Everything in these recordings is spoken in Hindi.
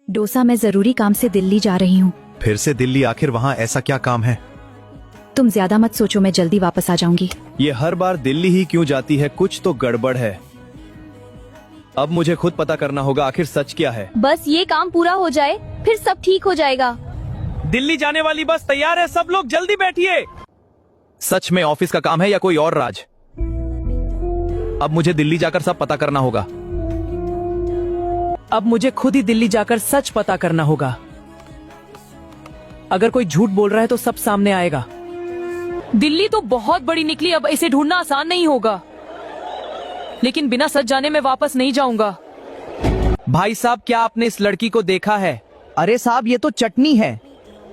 डोसा, मैं जरूरी काम से दिल्ली जा रही हूँ। फिर से दिल्ली? आखिर वहाँ ऐसा क्या काम है? तुम ज्यादा मत सोचो, मैं जल्दी वापस आ जाऊंगी। ये हर बार दिल्ली ही क्यों जाती है? कुछ तो गड़बड़ है। अब मुझे खुद पता करना होगा आखिर सच क्या है। बस ये काम पूरा हो जाए फिर सब ठीक हो जाएगा। दिल्ली जाने वाली बस तैयार है, सब लोग जल्दी बैठिए। सच में ऑफिस का काम है या कोई और राज? अब मुझे दिल्ली जाकर सब पता करना होगा। अब मुझे खुद ही दिल्ली जाकर सच पता करना होगा। अगर कोई झूठ बोल रहा है तो सब सामने आएगा। दिल्ली तो बहुत बड़ी निकली, अब इसे ढूंढना आसान नहीं होगा, लेकिन बिना सच जाने मैं वापस नहीं जाऊंगा। भाई साहब, क्या आपने इस लड़की को देखा है? अरे साहब, ये तो चटनी है।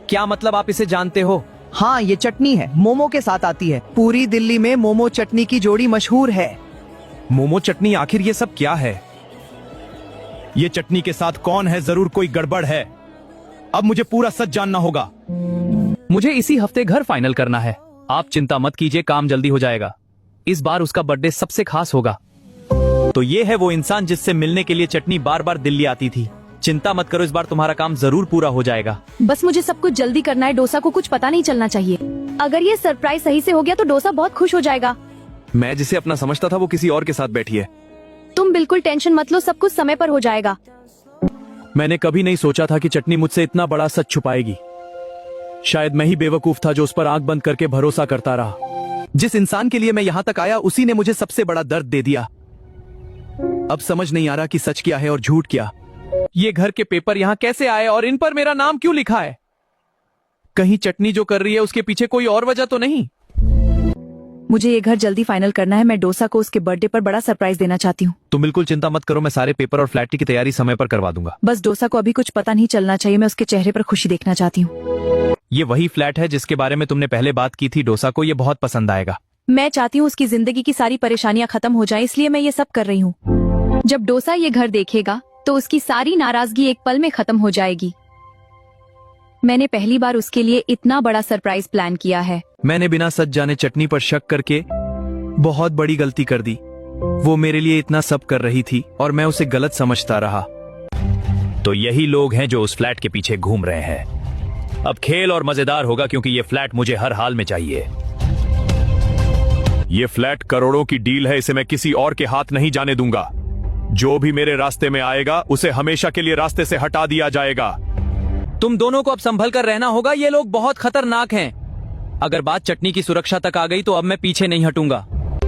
क्या मतलब, आप इसे जानते हो? हाँ, ये चटनी है, मोमो के साथ आती है। पूरी दिल्ली में मोमो चटनी की जोड़ी मशहूर है। मोमो चटनी? आखिर ये सब क्या है? ये चटनी के साथ कौन है? जरूर कोई गड़बड़ है। अब मुझे पूरा सच जानना होगा। मुझे इसी हफ्ते घर फाइनल करना है। आप चिंता मत कीजिए, काम जल्दी हो जाएगा। इस बार उसका बर्थडे सबसे खास होगा। तो ये है वो इंसान जिससे मिलने के लिए चटनी बार बार दिल्ली आती थी। चिंता मत करो, इस बार तुम्हारा काम जरूर पूरा हो जाएगा। बस मुझे सब कुछ जल्दी करना है। डोसा को कुछ पता नहीं चलना चाहिए। अगर ये सरप्राइज सही से हो गया तो डोसा बहुत खुश हो जाएगा। मैं जिसे अपना समझता था वो किसी और के साथ बैठी है। तुम बिल्कुल टेंशन मत लो, सब कुछ समय पर हो जाएगा। मैंने कभी नहीं सोचा था कि चटनी मुझसे इतना बड़ा सच छुपाएगी। शायद मैं ही बेवकूफ था जो उस पर आंख बंद करके भरोसा करता रहा। जिस इंसान के लिए मैं यहाँ तक आया उसी ने मुझे सबसे बड़ा दर्द दे दिया। अब समझ नहीं आ रहा कि सच क्या है और झूठ क्या। ये घर के पेपर यहाँ कैसे आए और इन पर मेरा नाम क्यों लिखा है? कहीं चटनी जो कर रही है उसके पीछे कोई और वजह तो नहीं? मुझे ये घर जल्दी फाइनल करना है। मैं डोसा को उसके बर्थडे पर बड़ा सरप्राइज देना चाहती हूँ। तुम बिल्कुल चिंता मत करो, मैं सारे पेपर और फ्लैट की तैयारी समय पर करवा दूंगा। बस डोसा को अभी कुछ पता नहीं चलना चाहिए। मैं उसके चेहरे पर खुशी देखना चाहती हूँ। ये वही फ्लैट है जिसके बारे में तुमने पहले बात की थी। डोसा को ये बहुत पसंद आएगा। मैं चाहती हूँ उसकी जिंदगी की सारी परेशानियाँ खत्म हो जाएं, इसलिए मैं ये सब कर रही हूँ। जब डोसा ये घर देखेगा तो उसकी सारी नाराजगी एक पल में खत्म हो जाएगी। मैंने पहली बार उसके लिए इतना बड़ा सरप्राइज प्लान किया है। मैंने बिना सच जाने चटनी पर शक करके बहुत बड़ी गलती कर दी। वो मेरे लिए इतना सब कर रही थी और मैं उसे गलत समझता रहा। तो यही लोग हैं जो उस फ्लैट के पीछे घूम रहे हैं। अब खेल और मजेदार होगा क्योंकि ये फ्लैट मुझे हर हाल में चाहिए। ये फ्लैट करोड़ों की डील है, इसे मैं किसी और के हाथ नहीं जाने दूंगा। जो भी मेरे रास्ते में आएगा उसे हमेशा के लिए रास्ते से हटा दिया जाएगा। तुम दोनों को अब संभल कर रहना होगा। ये लोग बहुत खतरनाक हैं। अगर बात चटनी की सुरक्षा तक आ गई तो अब मैं पीछे नहीं हटूंगा।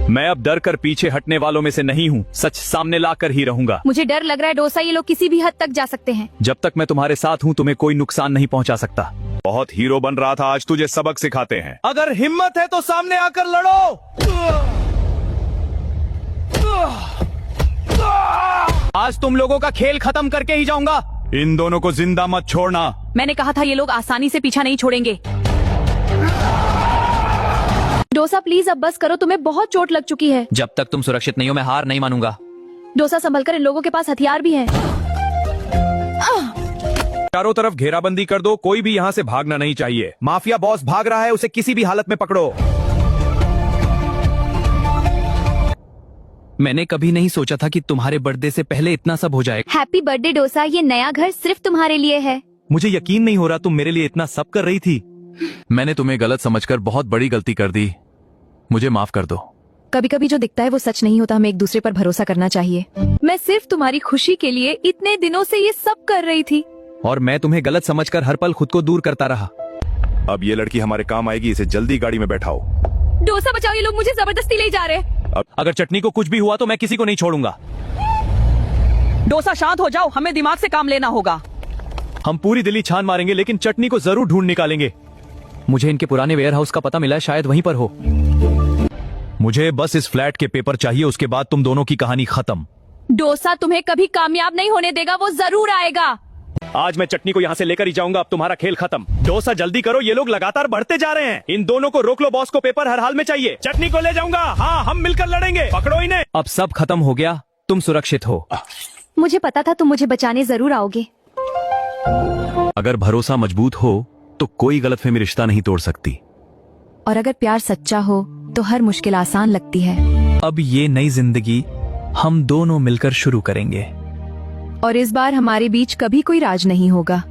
मैं अब डर कर पीछे हटने वालों में से नहीं हूँ। सच सामने लाकर ही रहूंगा। मुझे डर लग रहा है डोसा, ये लोग किसी भी हद तक जा सकते हैं। जब तक मैं तुम्हारे साथ हूँ तुम्हें कोई नुकसान नहीं पहुँचा सकता। बहुत हीरो बन रहा था, आज तुझे सबक सिखाते हैं। अगर हिम्मत है तो सामने आकर लड़ो। आज तुम लोगों का खेल खत्म करके ही जाऊंगा। इन दोनों को जिंदा मत छोड़ना। मैंने कहा था ये लोग आसानी से पीछा नहीं छोड़ेंगे। डोसा प्लीज अब बस करो, तुम्हें बहुत चोट लग चुकी है। जब तक तुम सुरक्षित नहीं हो मैं हार नहीं मानूंगा। डोसा संभल कर, इन लोगों के पास हथियार भी हैं। चारों तरफ घेराबंदी कर दो, कोई भी यहाँ से भागना नहीं चाहिए। माफिया बॉस भाग रहा है, उसे किसी भी हालत में पकड़ो। मैंने कभी नहीं सोचा था कि तुम्हारे बर्थडे से पहले इतना सब हो जाएगा। हैप्पी बर्थडे डोसा, ये नया घर सिर्फ तुम्हारे लिए है। मुझे यकीन नहीं हो रहा तुम मेरे लिए इतना सब कर रही थी। मैंने तुम्हें गलत समझकर बहुत बड़ी गलती कर दी। मुझे माफ कर दो। कभी कभी जो दिखता है वो सच नहीं होता। हमें एक दूसरे पर भरोसा करना चाहिए। मैं सिर्फ तुम्हारी खुशी के लिए इतने दिनों से ये सब कर रही थी। और मैं तुम्हें गलत समझकर हर पल खुद को दूर करता रहा। अब ये लड़की हमारे काम आएगी, इसे जल्दी गाड़ी में बैठाओ। डोसा बचाओ, ये लोग मुझे जबरदस्ती ले जा रहे हैं। अगर चटनी को कुछ भी हुआ तो मैं किसी को नहीं छोड़ूंगा। डोसा शांत हो जाओ, हमें दिमाग से काम लेना होगा। हम पूरी दिल्ली छान मारेंगे लेकिन चटनी को जरूर ढूंढ निकालेंगे। मुझे इनके पुराने वेयर हाउस का पता मिला है, शायद वहीं पर हो। मुझे बस इस फ्लैट के पेपर चाहिए, उसके बाद तुम दोनों की कहानी खत्म। डोसा तुम्हें कभी कामयाब नहीं होने देगा, वो जरूर आएगा। आज मैं चटनी को यहाँ से लेकर ही जाऊंगा। अब तुम्हारा खेल खत्म। डोसा जल्दी करो, ये लोग लगातार बढ़ते जा रहे हैं। इन दोनों को रोक लो, बॉस को पेपर हर हाल में चाहिए। चटनी को ले जाऊंगा। हाँ, हम मिलकर लड़ेंगे। पकड़ो इन्हें। अब सब खत्म हो गया, तुम सुरक्षित हो। मुझे पता था तुम मुझे बचाने जरूर आओगे। अगर भरोसा मजबूत हो तो कोई गलतफहमी रिश्ता नहीं तोड़ सकती। और अगर प्यार सच्चा हो तो हर मुश्किल आसान लगती है। अब ये नई जिंदगी हम दोनों मिलकर शुरू करेंगे। और इस बार हमारे बीच कभी कोई राज नहीं होगा।